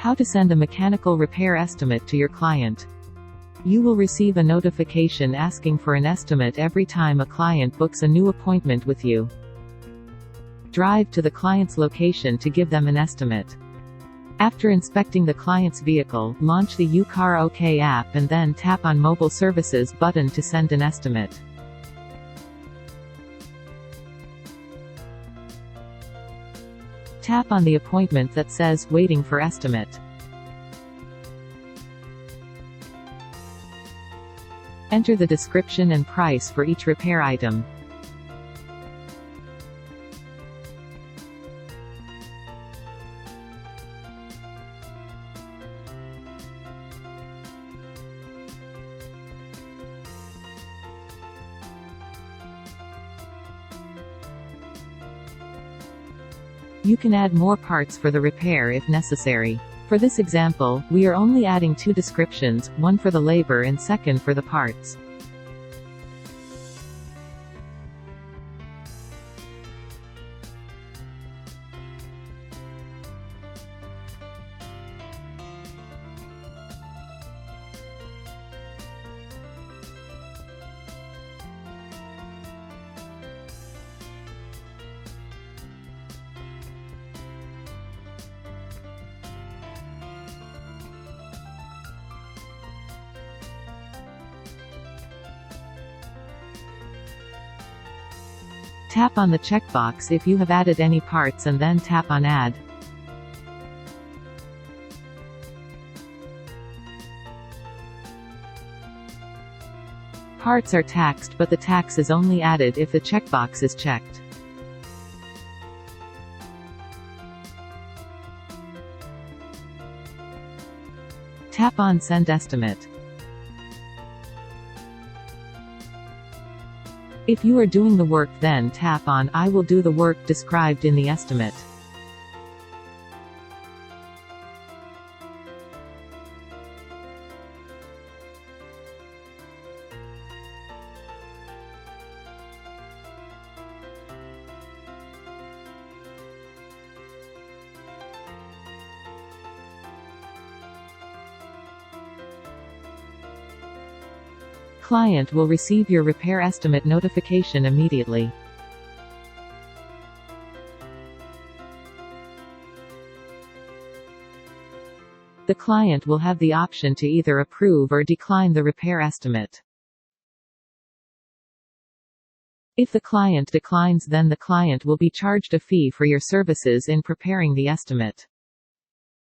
How to send a mechanical repair estimate to your client. You will receive a notification asking for an estimate every time a client books a new appointment with you. Drive to the client's location to give them an estimate. After inspecting the client's vehicle, launch the UCar OK app and then tap on Mobile Services button to send an estimate. Tap on the appointment that says "Waiting for estimate." Enter the description and price for each repair item. You can add more parts for the repair if necessary. For this example, we are only adding 2 descriptions, one for the labor and second for the parts. Tap on the checkbox if you have added any parts and then tap on Add. Parts are taxed, but the tax is only added if the checkbox is checked. Tap on Send Estimate. If you are doing the work, then tap on I will do the work described in the estimate. Client will receive your repair estimate notification immediately. The client will have the option to either approve or decline the repair estimate. If the client declines, then the client will be charged a fee for your services in preparing the estimate.